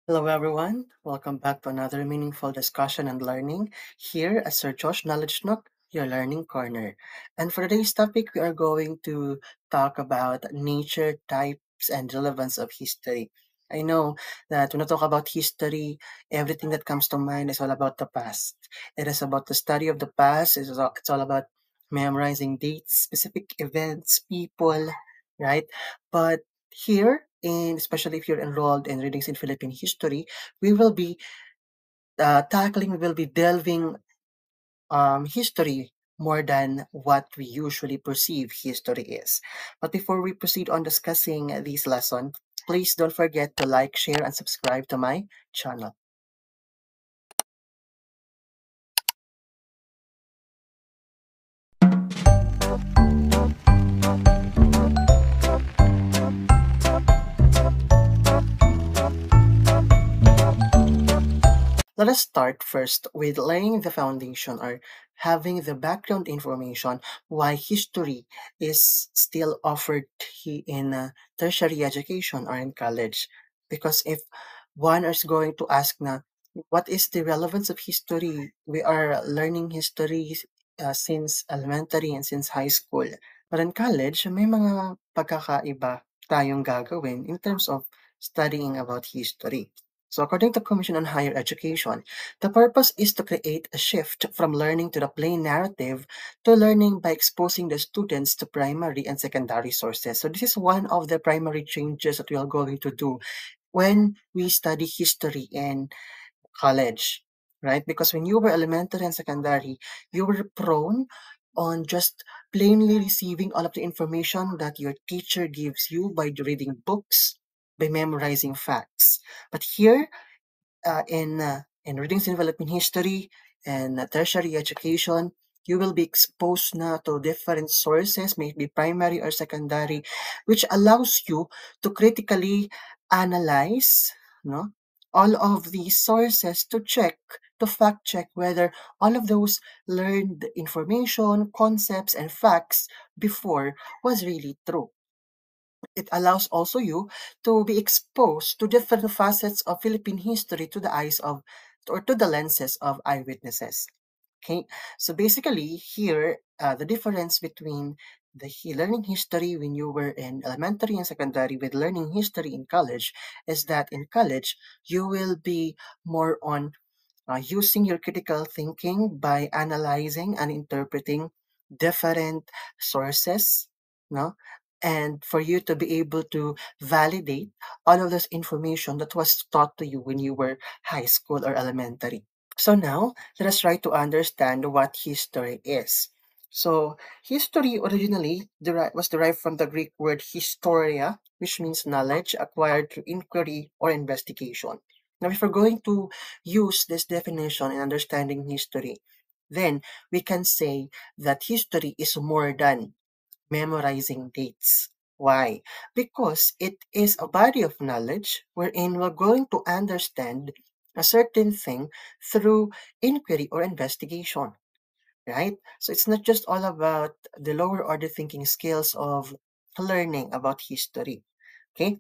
Hello, everyone. Welcome back to another meaningful discussion and learning here at Sir Josh Knowledge Nook, your learning corner. And for today's topic, we are going to talk about nature, types, and relevance of history. I know that when I talk about history, everything that comes to mind is all about the past. It is about the study of the past. It's all about memorizing dates, specific events, people, right? But here, and especially if you're enrolled in Readings in Philippine History, we will be we will be delving history more than what we usually perceive history is. But before we proceed on discussing this lesson, please don't forget to like, share, and subscribe to my channel. Let us start first with laying the foundation or having the background information why history is still offered in tertiary education or in college. Because if one is going to ask na, what is the relevance of history? We are learning history since elementary and since high school. But in college, may mga pagkakaiba tayong gagawin in terms of studying about history. So according to Commission on Higher Education, the purpose is to create a shift from learning to the plain narrative to learning by exposing the students to primary and secondary sources. So this is one of the primary changes that we are going to do when we study history in college, right? Because when you were elementary and secondary, you were prone on just plainly receiving all of the information that your teacher gives you by reading books, by memorizing facts. But here, in readings and development history and tertiary education, you will be exposed na to different sources, maybe primary or secondary, which allows you to critically analyze, no, all of these sources to fact check whether all of those learned information, concepts, and facts before was really true. It allows also you to be exposed to different facets of Philippine history to the eyes of or to the lenses of eyewitnesses. Okay, so basically here the difference between learning history when you were in elementary and secondary with learning history in college is that in college you will be more on using your critical thinking by analyzing and interpreting different sources, no? And for you to be able to validate all of this information that was taught to you when you were high school or elementary. So now, let us try to understand what history is. So, history originally was derived from the Greek word historia, which means knowledge acquired through inquiry or investigation. Now, if we're going to use this definition in understanding history, then we can say that history is more than memorizing dates. Why? Because it is a body of knowledge wherein we're going to understand a certain thing through inquiry or investigation, right? So it's not just all about the lower order thinking skills of learning about history. Okay,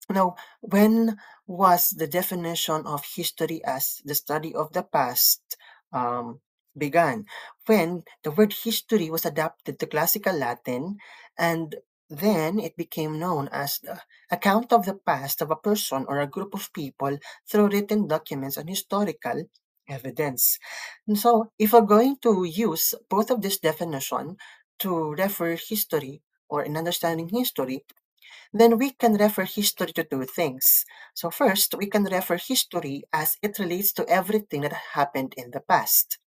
now, when was the definition of history as the study of the past um, began? When the word history was adapted to classical Latin, and then it became known as the account of the past of a person or a group of people through written documents and historical evidence. And so, if we're going to use both of this definition to refer history or in understanding history, then we can refer history to two things. So first, we can refer history as it relates to everything that happened in the past.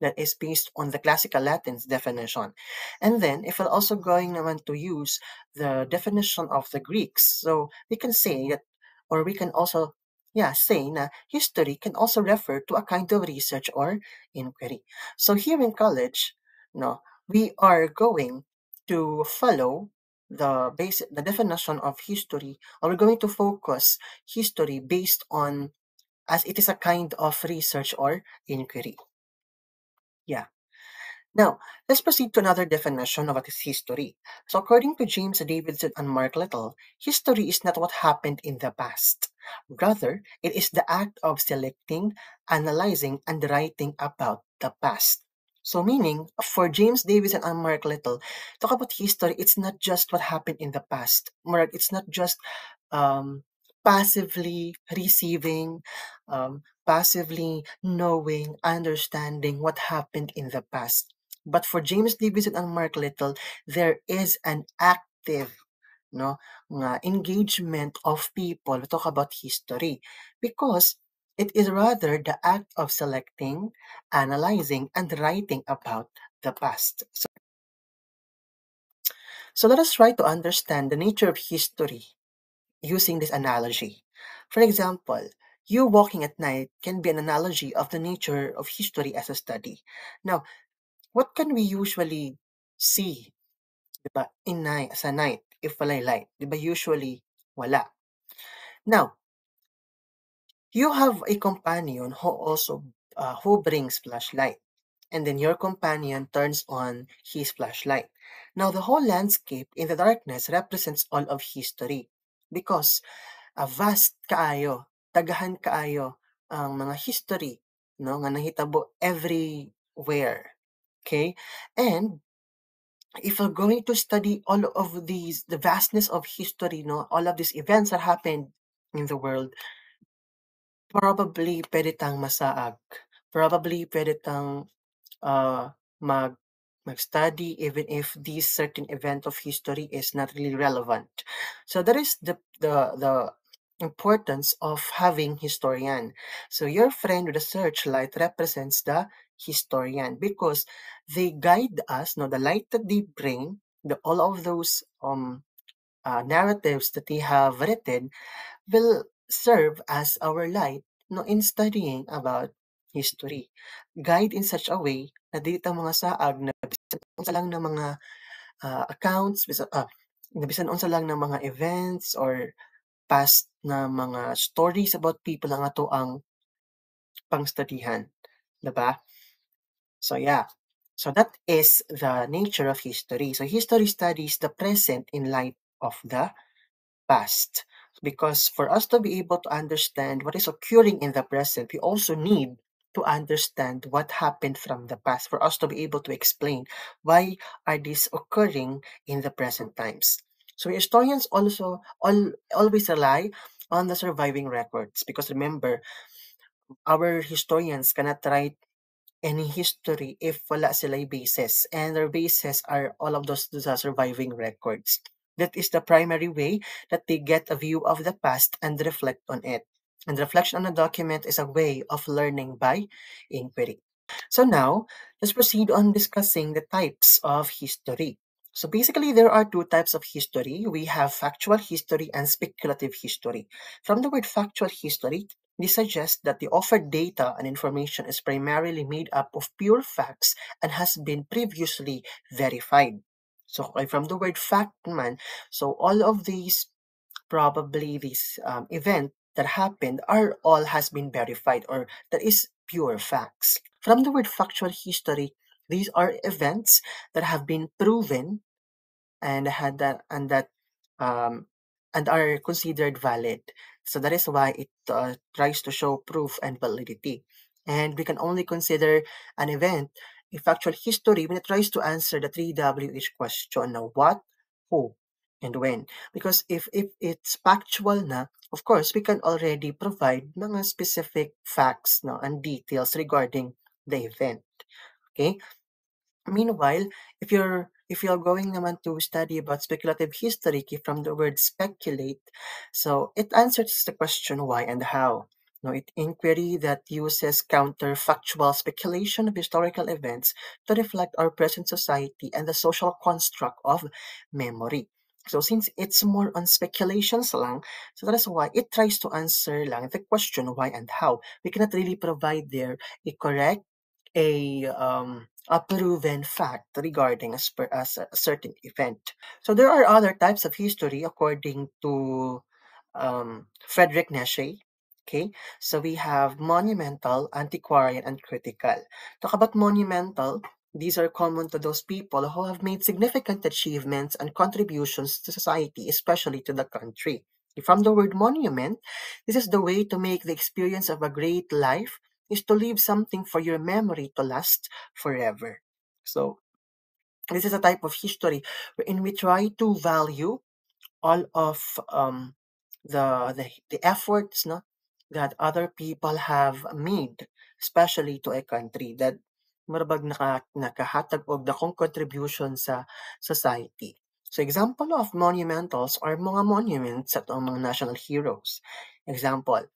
That is based on the classical Latin's definition. And then, if we're also going naman to use the definition of the Greeks, so we can say that, or we can also, say na history can also refer to a kind of research or inquiry. So here in college, no, we are going to follow the definition of history, or we're going to focus history based on as it is a kind of research or inquiry. Yeah. Now, let's proceed to another definition of what is history. So, according to James Davidson and Mark Little, history is not what happened in the past, Rather, it is the act of selecting, analyzing, and writing about the past. So meaning, for James Davison and Mark Little, talk about history, it's not just what happened in the past. Mark, it's not just um, passively receiving, passively knowing, understanding what happened in the past. But for James Davison and Mark Little, there is an active no engagement of people to talk about history because it is rather the act of selecting, analyzing, and writing about the past. So let us try to understand the nature of history using this analogy. For example, you walking at night can be an analogy of the nature of history as a study. Now, what can we usually see, 'di ba, in night, sa night if wala'y light? 'Di ba usually wala. Now, you have a companion who also who brings flashlight, and then your companion turns on his flashlight. Now, the whole landscape in the darkness represents all of history because vast kaayo, daghan kaayo ang mga history no nga nahitabo everywhere. Okay? And if we're going to study all of these, the vastness of history, no, all of these events that happened in the world, probably puwede tang masaag. Probably puwede tang, uh, mag mag-study even if this certain event of history is not really relevant. So that is the importance of having historian. So your friend with the searchlight represents the historian because they guide us, no, the light that they bring, the all of those narratives that they have written will serve as our light no in studying about history. Guide in such a way na dili ta mga saag na bisan unsa lang na mga accounts na bisan unsa lang na mga events or past na mga stories about people ang ato ang pangstudihan, 'di ba? So yeah. So that is the nature of history. So history studies the present in light of the past. Because for us to be able to understand what is occurring in the present, we also need to understand what happened from the past for us to be able to explain why are these occurring in the present times. So historians also always rely on the surviving records because remember, our historians cannot write any history if wala sila'y basis, and their bases are all of those surviving records. That is the primary way that they get a view of the past and reflect on it. And reflection on a document is a way of learning by inquiry. So now, let's proceed on discussing the types of history. So basically, there are two types of history. We have factual history and speculative history. From the word factual history, this suggests that the offered data and information is primarily made up of pure facts and has been previously verified. So from the word fact man, so all of these probably these event that happened are all has been verified or that is pure facts. From the word factual history, these are events that have been proven and had that um, and are considered valid. So that is why it tries to show proof and validity. And we can only consider an event a factual history when it tries to answer the three WH question: now what, who, and when. Because if it's factual na, of course, we can already provide mga specific facts no, and details regarding the event. Okay? Meanwhile, if you're going naman to study about speculative history from the word speculate, so it answers the question why and how. No, it inquiry that uses counterfactual speculation of historical events to reflect our present society and the social construct of memory. So since it's more on speculations lang, so that is why it tries to answer lang the question why and how. We cannot really provide there a correct a proven fact regarding a certain event. So there are other types of history according to Frederick Nietzsche. Okay, so we have monumental, antiquarian, and critical. Talk about monumental. These are common to those people who have made significant achievements and contributions to society, especially to the country. From the word monument, this is the way to make the experience of a great life is to leave something for your memory to last forever. So this is a type of history wherein we try to value all of the efforts, no, that other people have made, especially to a country that marabag nakahatag og dakong contribution sa society. So example of monumentals are mga monuments sa atong mga national heroes. Example,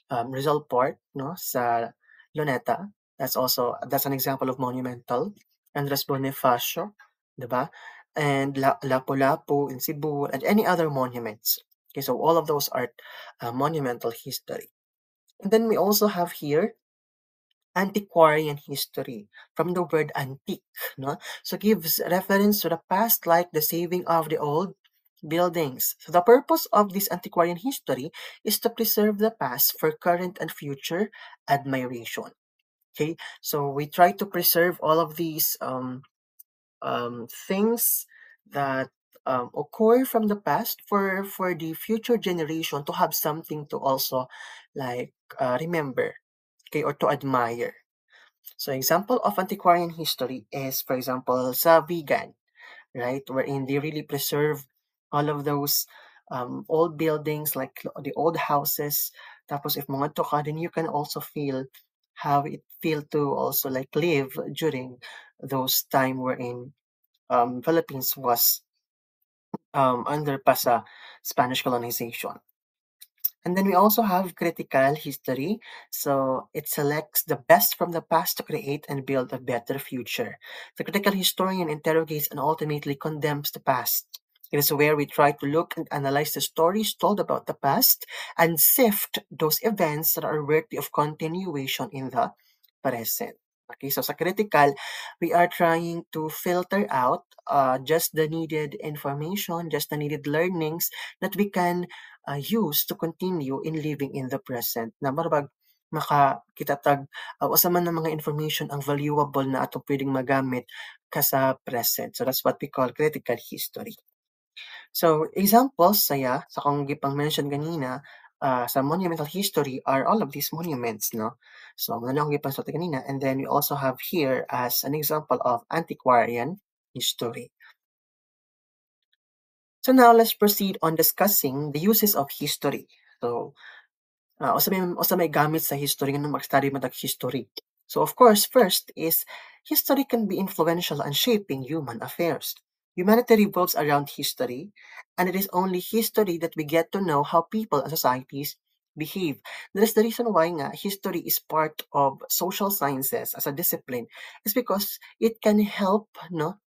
Rizal Port, no, sa Luneta. That's an example of monumental. Andres Bonifacio, 'di ba? And Lapu-Lapu in Cebu and any other monuments. Okay, so all of those are monumental history. And then we also have here antiquarian history from the word antique, no? So gives reference to the past like the saving of the old buildings. So the purpose of this antiquarian history is to preserve the past for current and future admiration. Okay, so we try to preserve all of these things that occur from the past for the future generation to have something to also like remember, okay, or to admire. So example of antiquarian history is, for example, sa vegan, right? Wherein they really preserve all of those old buildings, like the old houses. Tapos if mga to ka, then you can also feel how it feel to also like live during those time wherein Philippines was under pa sa Spanish colonization. And then we also have critical history. So it selects the best from the past to create and build a better future. The critical historian interrogates and ultimately condemns the past. It is where we try to look and analyze the stories told about the past and sift those events that are worthy of continuation in the present. Okay, so sa critical, we are trying to filter out just the needed information, just the needed learnings that we can use to continue in living in the present na marabag makakitatag usa man ng mga information ang valuable na ato pwedeng magamit ka sa present. So that's what we call critical history. So examples saya sa kung gipang mention kanina sa monumental history are all of these monuments, no? So muna na akong gipansulti kanina, and then we also have here as an example of antiquarian history. So now let's proceed on discussing the uses of history. So usa may gamit sa history nga mag-study matag history. So of course, first is history can be influential on shaping human affairs. Humanity revolves around history, and it is only history that we get to know how people and societies behave. That is the reason why nga history is part of social sciences as a discipline. Is because it can help, no,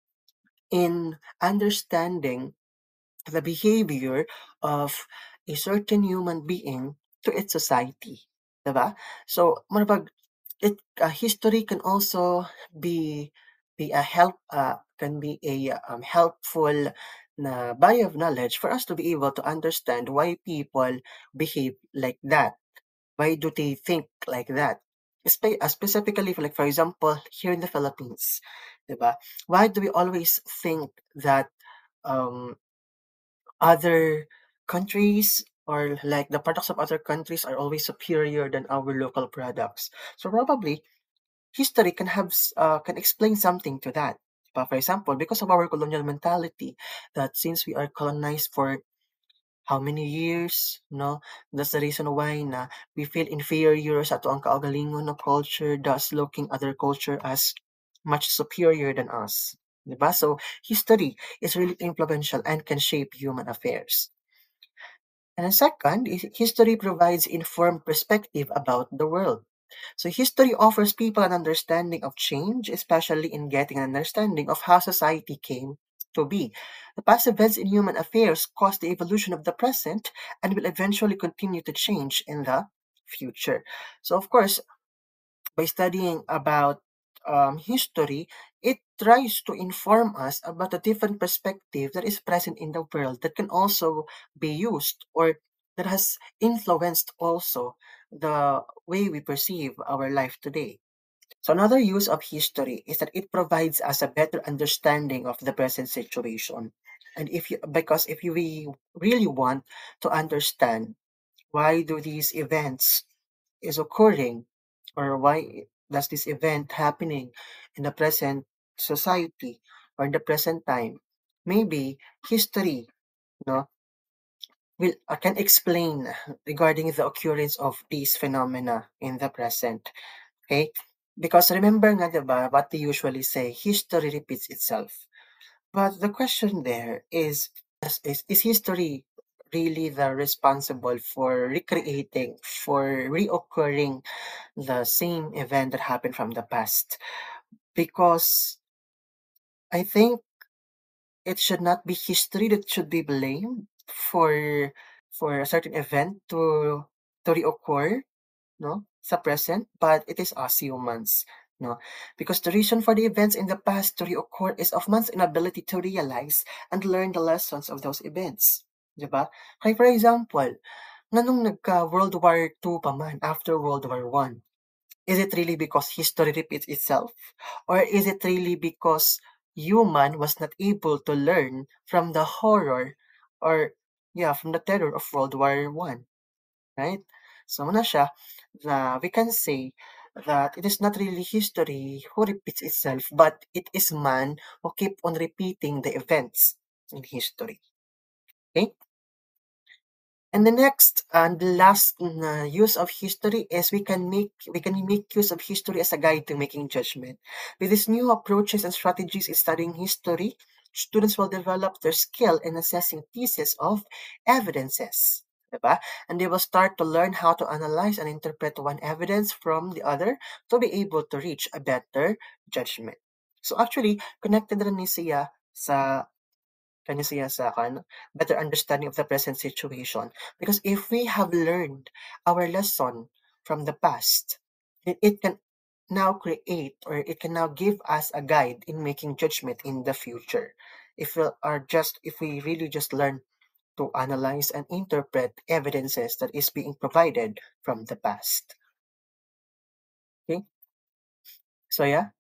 in understanding the behavior of a certain human being to its society, 'di ba? So, marabag history can also be be a helpful na body of knowledge for us to be able to understand why people behave like that. Why do they think like that? Specifically, for example, here in the Philippines, 'di ba? Why do we always think that um other countries or like the products of other countries are always superior than our local products? So probably history can explain something to that. But for example, because of our colonial mentality, that since we are colonized for how many years, no? That's the reason why na we feel inferior sa ato ang kaugalingon na culture, thus looking other culture as much superior than us. Diba? So history is really influential and can shape human affairs. And then second, history provides informed perspective about the world. So history offers people an understanding of change, especially in getting an understanding of how society came to be. The past events in human affairs caused the evolution of the present and will eventually continue to change in the future. So of course, by studying about history, it tries to inform us about a different perspective that is present in the world that can also be used or that has influenced also the way we perceive our life today. So another use of history is that it provides us a better understanding of the present situation. And because if you really want to understand why do these events is occurring, or why does this event happening in the present society or in the present time, maybe history, no, will can explain regarding the occurrence of these phenomena in the present. Okay? Because remember nga, diba, what they usually say, history repeats itself. But the question there is history really the responsible for recreating, for reoccurring the same event that happened from the past? Because I think it should not be history that should be blamed for a certain event to reoccur, no, sa present, but it is us humans, no, because the reason for the events in the past to reoccur is of man's inability to realize and learn the lessons of those events, di ba? Kaya for example, nga nung nagka World War II pa man, after World War One, is it really because history repeats itself? Or is it really because human was not able to learn from the horror, or yeah, from the terror of World War One, right? So muna siya na we can say that it is not really history who repeats itself, but it is man who keep on repeating the events in history. Okay? And the next and the last use of history is we can make use of history as a guide to making judgment. With these new approaches and strategies in studying history, students will develop their skill in assessing pieces of evidences. Diba? And they will start to learn how to analyze and interpret one evidence from the other to be able to reach a better judgment. So actually, connected rin ni siya sa kanya siya sa better understanding of the present situation. Because if we have learned our lesson from the past, it can now create, or it can now give us a guide in making judgment in the future. If we really just learn to analyze and interpret evidences that is being provided from the past. Okay? So yeah,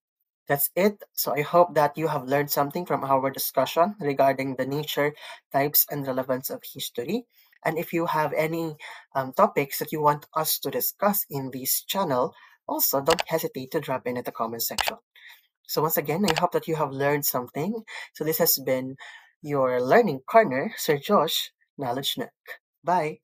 that's it. So I hope that you have learned something from our discussion regarding the nature, types, and relevance of history. And if you have any topics that you want us to discuss in this channel, also don't hesitate to drop in at the comment section. So once again, I hope that you have learned something. So this has been your Learning Corner, Sir Josh, Knowledge Nook. Bye.